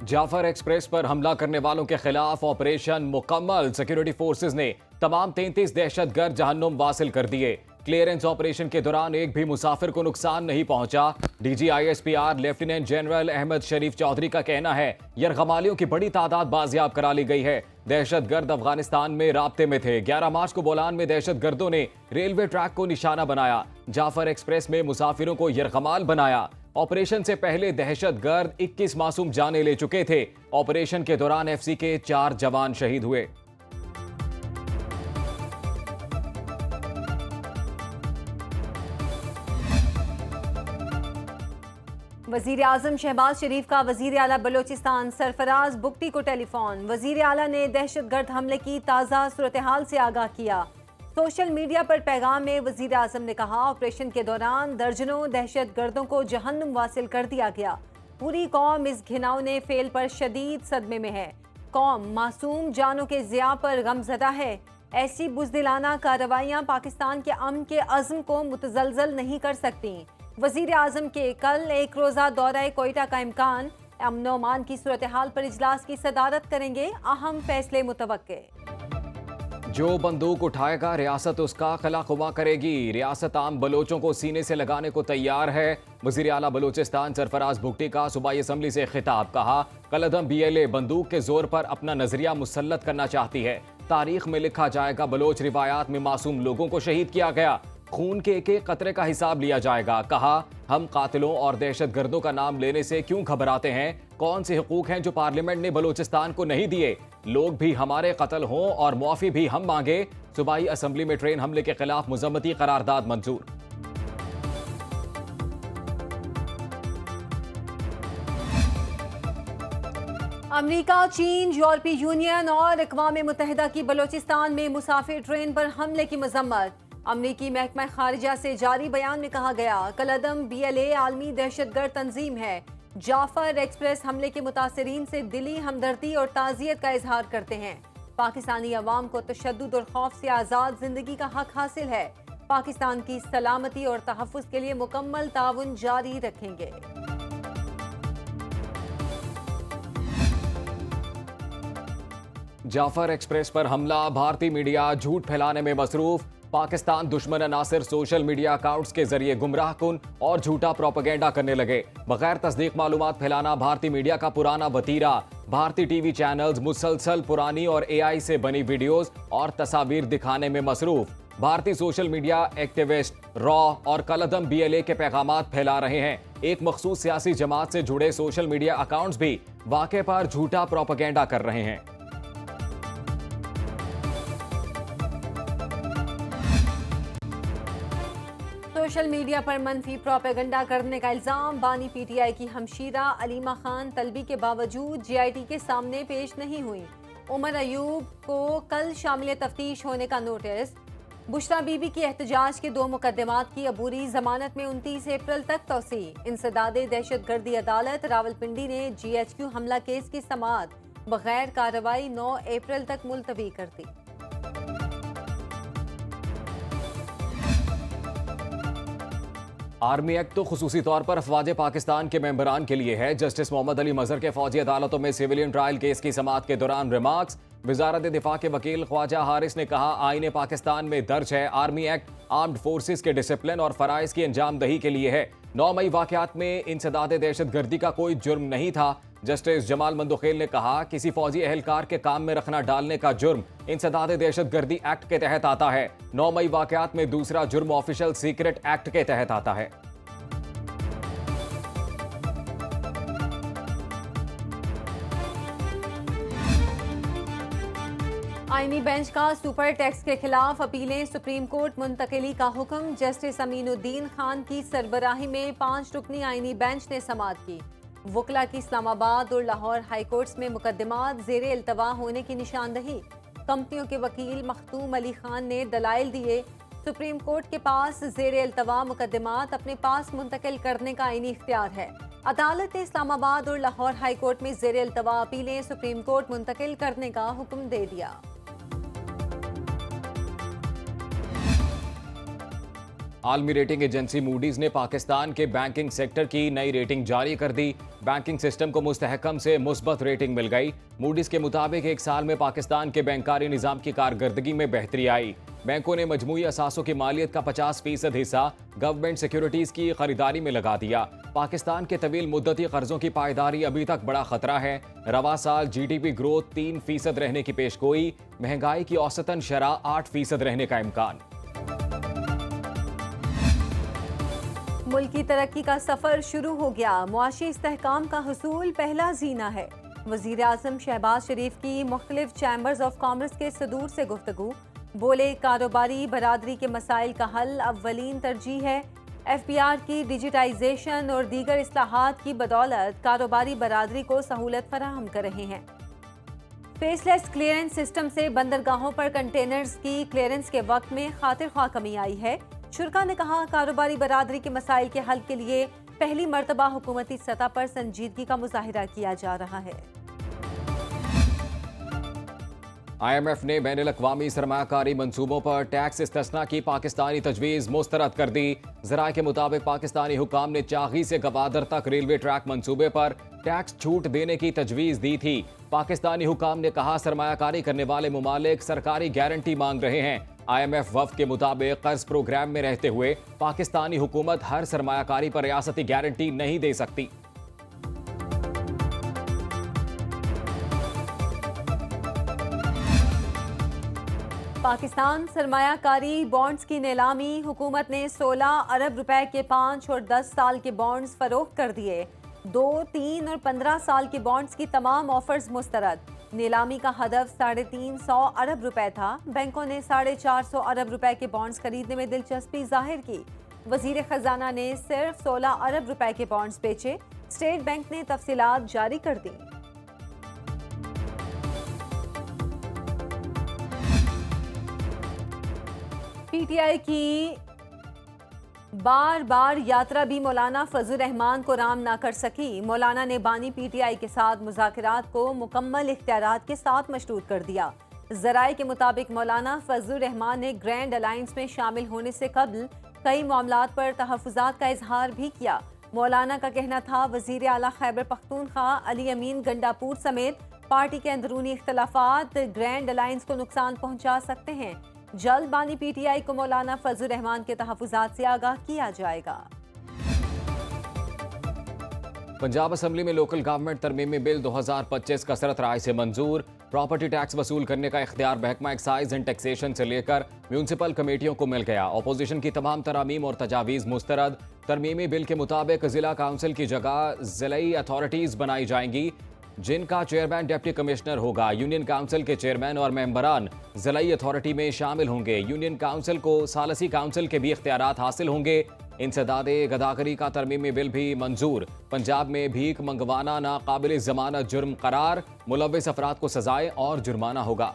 Jafar express पर हमला करने वालों के खिलाफ ऑपरेशन मुकम्मल। सिक्योरिटी फोर्सेज ने तमाम 33 दहशतगर्द जहन्नुम वासिल कर दिए। क्लियरेंस ऑपरेशन के दौरान एक भी मुसाफिर को नुकसान नहीं पहुंचा। DGISPR लेफ्टिनेंट जनरल अहमद शरीफ चौधरी का कहना है यरगमालियों की बड़ी तादाद बाजियाब करा ली गई है। दहशतगर्द अफगानिस्तान में राब्ते में थे। 11 मार्च को बोलान में दहशतगर्दों ने रेलवे ट्रैक को निशाना बनाया। जाफर एक्सप्रेस में मुसाफिरों को यरगमाल बनाया। ऑपरेशन से पहले दहशतगर्द 21 मासूम जाने ले चुके थे। ऑपरेशन के दौरान FC के 4 जवान शहीद हुए। वजीर आजम शहबाज शरीफ का वजीर आला बलोचिस्तान सरफराज बुगटी को टेलीफोन। वजीर आला ने दहशतगर्द हमले की ताज़ा सूरत हाल से आगाह किया। सोशल मीडिया पर पैगाम में वजीर आजम ने कहा ऑपरेशन के दौरान दर्जनों दहशतगर्दों को जहन्नुम वासिल कर दिया गया। पूरी कौम इस घिनौने फेल पर शदीद सदमे में है। कौम मासूम जानों के ज़िया पर गमज़दा है। ऐसी बुज़दिलाना कार्रवाइयाँ पाकिस्तान के अमन के अज़्म को मुतज़लज़ल नहीं कर सकती। वजीर आजम के कल एक रोज़ा दौरा कोयटा का इम्कान। अमन व अमान की सूरत हाल पर इजलास की सदारत करेंगे। अहम फैसले मुतवक्के। जो बंदूक उठाएगा रियासत उसका खिलाफुमा करेगी। रियासत आम बलोचों को सीने से लगाने को तैयार है। वजीर आला बलोचिस्तान सरफराज बुगटी का सूबाई असम्बली से खिताब। कहा कलअदम BLA बंदूक के जोर पर अपना नजरिया मुसल्लत करना चाहती है। तारीख में लिखा जाएगा बलोच रिवायात में मासूम लोगों को शहीद किया गया। खून के एक एक कतरे का हिसाब लिया जाएगा। कहा हम कातिलों और दहशतगर्दों का नाम लेने से क्यों घबराते हैं। कौन से हुकूक हैं जो पार्लियामेंट ने बलोचिस्तान को नहीं दिए। लोग भी हमारे कत्ल हों और मुआफी भी हम मांगे। सूबाई असम्बली में ट्रेन हमले के खिलाफ मुज़म्मती करारदाद मंजूर। अमेरिका, चीन, यूरोपीय यूनियन और अक़वाम मुत्तहिदा की बलोचिस्तान में मुसाफिर ट्रेन पर हमले की मजम्मत। अमरीकी महकमा खारिजा से जारी बयान में कहा गया कलअदम BLA आलमी दहशतगर्द तंजीम है। जाफर एक्सप्रेस हमले के मुतासरीन से दिली हमदर्दी और ताज़ियत का इजहार करते हैं। पाकिस्तानी अवाम को तशद्दुद और खौफ से आज़ाद जिंदगी का हक हासिल है। पाकिस्तान की सलामती और तहफ़्फ़ुज़ के लिए मुकम्मल ताउन जारी रखेंगे। जाफर एक्सप्रेस पर हमला। भारतीय मीडिया झूठ फैलाने में मसरूफ। पाकिस्तान दुश्मन अनासिर सोशल मीडिया अकाउंट्स के जरिए गुमराहकुन और झूठा प्रोपेगेंडा करने लगे। बगैर तस्दीक मालूमात फैलाना भारतीय मीडिया का पुराना वतीरा। भारतीय TV चैनल्स मुसलसल पुरानी और AI से बनी वीडियोस और तस्वीर दिखाने में मसरूफ। भारतीय सोशल मीडिया एक्टिविस्ट रॉ और कलअदम BLA के पैगामात फैला रहे हैं। एक मखसूस सियासी जमात से जुड़े सोशल मीडिया अकाउंट्स भी वाक़े पर झूठा प्रोपेगेंडा कर रहे हैं। सोशल मीडिया पर मनफी प्रोपेगेंडा करने का इल्जाम। बानी PTI की हमशीरा अलीमा खान तलबी के बावजूद GIT के सामने पेश नहीं हुई। उमर अयूब को कल शामिल तफ्तीश होने का नोटिस। बुशरा बीबी की एहतजाज के 2 मुकदमात की अबूरी जमानत में 29 अप्रैल तक तोसी। इंसदादे दहशतगर्दी अदालत रावलपिंडी ने GHQ हमला केस की समाअत बगैर कार्रवाई 9 अप्रैल तक मुलतवी कर दी। आर्मी एक्ट तो खुसूसी तौर पर अफवाज पाकिस्तान के मेंबरान के लिए है। जस्टिस मोहम्मद अली मजहर के फौजी अदालतों में सिविलियन ट्रायल केस की समाअत के दौरान रिमार्क्स। वजारत दिफा के वकील ख्वाजा हारिस ने कहा आईन पाकिस्तान में दर्ज है आर्मी एक्ट आर्म्ड फोर्सेस के डिसिप्लिन और फराइज की अंजामदही के लिए है। 9 मई वाकयात में इंसदादे दहशतगर्दी का कोई जुर्म नहीं था। जस्टिस जमाल मंदुखेल ने कहा किसी फौजी एहलकार के काम में रखना डालने का जुर्म इंसदादे दहशतगर्दी एक्ट के तहत आता है। 9 मई वाकयात में दूसरा जुर्म ऑफिशियल सीक्रेट एक्ट के तहत आता है। आईनी बेंच का सुपर टैक्स के खिलाफ अपीलें। सुप्रीम कोर्ट मुंतकिली का हुक्म। जस्टिस अमीनुद्दीन खान की सरबराही में 5 रुकनी आईनी बेंच ने समाअत की। वकला की इस्लामाबाद और लाहौर हाई कोर्ट्स में मुकदमात ज़ेरे इल्तवा होने की निशानदही। कंपनियों के वकील मखतूम अली खान ने दलाइल दिए। सुप्रीम कोर्ट के पास ज़ेरे इल्तवा मुकदमात अपने पास मुंतकिल करने का आईनी इख्तियार है। अदालत ने इस्लामाबाद और लाहौर हाई कोर्ट में ज़ेरे इल्तवा अपीलें सुप्रीम कोर्ट मुंतकिल करने का हुक्म दे दिया। आलमी रेटिंग एजेंसी मूडीज ने पाकिस्तान के बैंकिंग सेक्टर की नई रेटिंग जारी कर दी। बैंकिंग सिस्टम को मुस्तहकम से मुस्बत रेटिंग मिल गई। मूडीज के मुताबिक एक साल में पाकिस्तान के बैंकारी निजाम की कारकर्दगी में बेहतरी आई। बैंकों ने मजमूई असासों की मालियत का 50% हिस्सा गवर्नमेंट सिक्योरिटीज की खरीदारी में लगा दिया। पाकिस्तान के तवील मुद्दती कर्जों की पायदारी अभी तक बड़ा खतरा है। रवा साल GDP ग्रोथ 3% रहने की पेशगोई, महंगाई की औसतन शरह 8% रहने का इम्कान। मुल्क की तरक्की का सफर शुरू हो गया। मुआशी इस्तेहकाम का हुसूल पहला जीना है। वजीर आजम शहबाज शरीफ की मुख्तलिफ चैम्बर्स ऑफ कॉमर्स के सदूर से गुफ्तगू। बोले, कारोबारी बरादरी के मसाइल का हल अव्वलीन तरजीह है। FPR की डिजिटाइजेशन और दीगर इस्लाहात की बदौलत कारोबारी बरादरी को सहूलत फराहम कर रहे हैं। फेसलेस क्लियरेंस सिस्टम से बंदरगाहों पर कंटेनर्स की क्लियरेंस के वक्त में खातिर ख्वाह कमी आई है। शुरा ने कहा, कारोबारी बरादरी के मसाइल के हल के लिए पहली मरतबा हुकूमती सतह पर संजीदगी का मुजाहिरा किया जा रहा है। IMF ने बैनुल अक़वामी सरमायाकारी मंसूबों पर टैक्स इस्तिस्ना की पाकिस्तानी तजवीज़ मुस्तरद कर दी। ज़राए के मुताबिक पाकिस्तानी हुकाम ने चागी से गवादर तक रेलवे ट्रैक मंसूबे पर टैक्स छूट देने की तजवीज़ दी थी। पाकिस्तानी हुकाम ने कहा, सरमायाकारी करने वाले मुमालिक सरकारी गारंटी मांग रहे हैं। IMF वफ़द के मुताबिक कर्ज प्रोग्राम में रहते हुए पाकिस्तानी हुकूमत हर सरमायाकारी पर रियासती गारंटी नहीं दे सकती। पाकिस्तान सरमायाकारी बॉन्ड्स की नीलामी। हुकूमत ने 16 अरब रुपए के 5 और 10 साल के बॉन्ड्स फरोख्त कर दिए। 2, 3 और 15 साल के बॉन्ड्स की तमाम ऑफर्स मुस्तरद। नीलामी का हदफ 350 अरब रुपए था। बैंकों ने 450 अरब रुपए के बॉन्ड्स खरीदने में दिलचस्पी जाहिर की। वजीर खजाना ने सिर्फ 16 अरब रुपए के बॉन्ड्स बेचे। स्टेट बैंक ने तफसीलात जारी कर दी। PTI की बार बार यात्रा भी मौलाना फजल रहमान को राम ना कर सकी। मौलाना ने बानी PTI के साथ मुज़ाकरात को मुकम्मल इख्तियारात के साथ मशरूत कर दिया। ज़राए के मुताबिक मौलाना फजल रहमान ने ग्रैंड अलायंस में शामिल होने से कबल कई मामलात पर तहफ़्फ़ुज़ात का इजहार भी किया। मौलाना का कहना था, वज़ीर आला खैबर पख्तूनख्वा अली अमीन गंडापुर समेत पार्टी के अंदरूनी इख्तलाफात ग्रैंड अलायंस को नुकसान पहुँचा सकते हैं। जल्द बानी PTI को मौलाना फजल रहमान के तहफ़्फ़ुज़ात से आगाह किया जाएगा। पंजाब असम्बली में लोकल गवर्नमेंट तरमीमी बिल 2025 कसरत राय से मंजूर। प्रॉपर्टी टैक्स वसूल करने का इख्तियार महकमा एक्साइज एंड टैक्सेशन से लेकर म्यूनसिपल कमेटियों को मिल गया। अपोजिशन की तमाम तरामीम और तजावीज़ मुस्तरद। तरमीमी बिल के मुताबिक जिला काउंसिल की जगह ज़िलाई अथॉरिटीज़ बनाई जाएंगी, जिनका चेयरमैन डिप्टी कमिश्नर होगा। यूनियन काउंसिल के चेयरमैन और मेंबरान ज़िलाई अथॉरिटी में शामिल होंगे। यूनियन काउंसिल को सालसी काउंसिल के भी इख्तियारात हासिल होंगे। इंसदादे गदागरी का तरमीमी बिल भी मंजूर। पंजाब में भीख मंगवाना नाकाबिल जमानत जुर्म करार। मुलव्विस अफराद को सजाएं और जुर्माना होगा।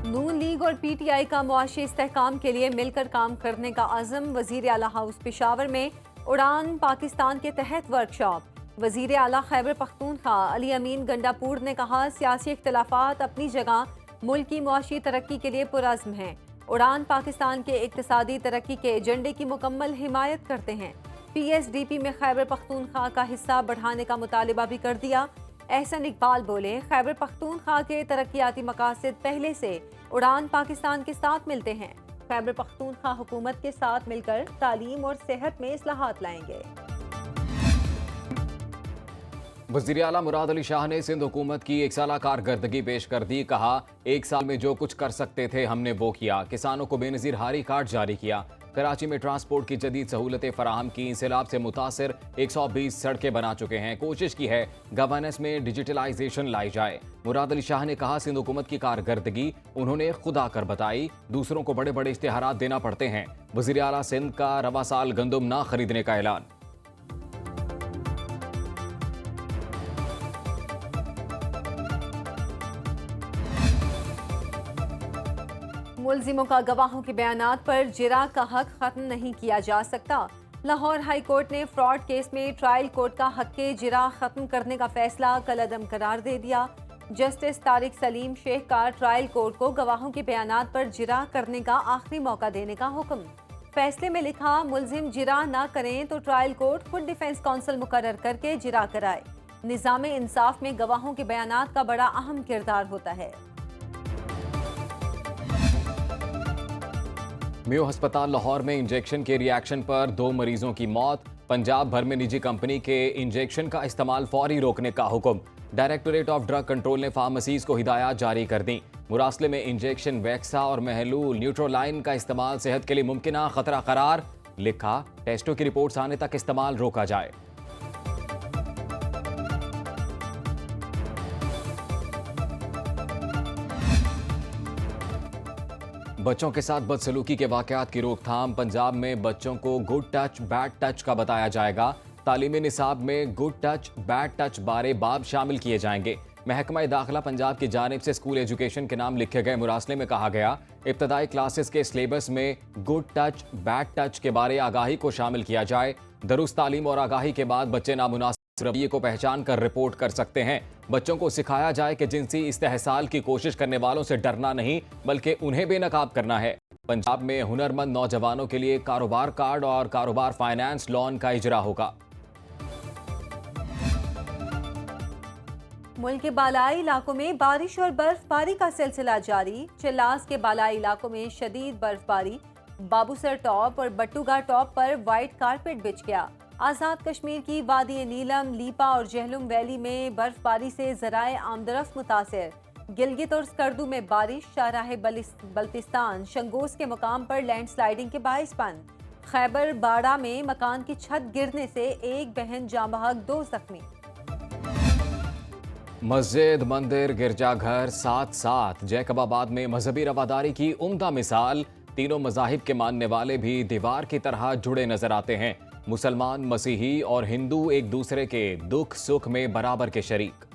नून लीग और PTI का मुआशी इस्तेहकाम के लिए मिलकर काम करने का अज़म। वज़ीर आला हाउस पेशावर में उड़ान पाकिस्तान के तहत वर्कशॉप। वज़ीर आला खैबर पख्तूनख्वा अली अमीन गंडापुर ने कहा, सियासी इख्तलाफात अपनी जगह मुल्क की मुआशी तरक्की के लिए पुरज़्म हैं। उड़ान पाकिस्तान के इक्तिसादी तरक्की के एजेंडे की मुकम्मल हिमायत करते हैं। PSDP में खैबर पख्तूनख्वा का हिस्सा बढ़ाने का मुतालिबा भी कर दिया। एहसन इकबाल बोले, खैबर पख्तूनख्वा के तरक्याती मकासद पहले से उड़ान पाकिस्तान के साथ मिलते हैं। खैबर पख्तूनख्वा हुकूमत के साथ मिलकर तालीम और सेहत में इस्लाहात लाएंगे। वज़ीर आला मुराद अली शाह ने सिंध हुकूमत की एक साला कारकर्दगी पेश कर दी। कहा, एक साल में जो कुछ कर सकते थे हमने वो किया। किसानों को बेनज़ीर हारी कार्ड जारी किया। कराची में ट्रांसपोर्ट की जदीद सहूलतें फराहम की। सैलाब से मुतासिर 120 सड़कें बना चुके हैं। कोशिश की है गवर्नेंस में डिजिटलाइजेशन लाई जाए। मुराद अली शाह ने कहा, सिंध हुकूमत की कारकर्दगी उन्होंने खुद आकर बताई। दूसरों को बड़े बड़े इश्तिहारात देना पड़ते हैं। वज़ीर आला सिंध का रवा साल गंदम ना खरीदने का ऐलान। मुल्जिमों का गवाहों के बयानात पर जिरा का हक खत्म नहीं किया जा सकता। लाहौर हाई कोर्ट ने फ्रॉड केस में ट्रायल कोर्ट का हक के जिरा खत्म करने का फैसला कलअदम करार दे दिया। जस्टिस तारिक सलीम शेख का ट्रायल कोर्ट को गवाहों के बयानात पर जिरा करने का आखिरी मौका देने का हुक्म। फैसले में लिखा, मुलजिम जिरा ना करें तो ट्रायल कोर्ट खुद डिफेंस काउंसिल मुकर्रर करके जिरा कराए। निज़ाम इंसाफ में गवाहों के बयानात का बड़ा अहम किरदार होता है। मेयो अस्पताल लाहौर में इंजेक्शन के रिएक्शन पर 2 मरीजों की मौत। पंजाब भर में निजी कंपनी के इंजेक्शन का इस्तेमाल फौरी रोकने का हुक्म। डायरेक्टोरेट ऑफ ड्रग कंट्रोल ने फार्मेसीज को हिदायत जारी कर दी। मुरासले में इंजेक्शन वैक्सा और महलूल न्यूट्रोलाइन का इस्तेमाल सेहत के लिए मुमकिना खतरा करार। लिखा, टेस्टों की रिपोर्ट्स आने तक इस्तेमाल रोका जाए। बच्चों के साथ बदसलूकी के वाकयात की रोकथाम। पंजाब में बच्चों को गुड टच बैड टच का बताया जाएगा। तालीमी निसाब में गुड टच बैड टच बारे बाब शामिल किए जाएंगे। महकमा दाखिला पंजाब की जानिब से स्कूल एजुकेशन के नाम लिखे गए मुरासले में कहा गया, इब्तदाई क्लासेस के सिलेबस में गुड टच बैड टच के बारे आगाही को शामिल किया जाए। दुरुस्त तालीम और आगाही के बाद बच्चे नामुनासिब रवैये को पहचान कर रिपोर्ट कर सकते हैं। बच्चों को सिखाया जाए कि जिनसी इस्तेहसाल की कोशिश करने वालों से डरना नहीं बल्कि उन्हें बेनकाब करना है। पंजाब में हुनरमंद नौजवानों के लिए कारोबार कार्ड और कारोबार फाइनेंस लोन का इजरा होगा। मुल्क के बालाई इलाकों में बारिश और बर्फबारी का सिलसिला जारी। चिल्लास के बालाई इलाकों में शदीद बर्फबारी। बाबूसर टॉप और बट्टूगा टॉप पर वाइट कारपेट बिछ गया। आज़ाद कश्मीर की वादी नीलम, लीपा और जहलुम वैली में बर्फबारी से ज़राए आमदरफ्त मुतासिर। गिलगित और स्कर्दू में बारिश। शाहराह बल्तिस्तान शंगोस के मुकाम पर लैंडस्लाइडिंग के बाइस बंद। खैबर बाड़ा में मकान की छत गिरने से एक बहन जाँ बहक, 2 जख्मी। मस्जिद, मंदिर, गिरजाघर साथ साथ जैकबाबाद में मजहबी रवादारी की उम्दा मिसाल। तीनों मजाहिब के मानने वाले भी दीवार की तरह जुड़े नजर आते हैं। मुसलमान, मसीही और हिंदू एक दूसरे के दुख सुख में बराबर के शरीक।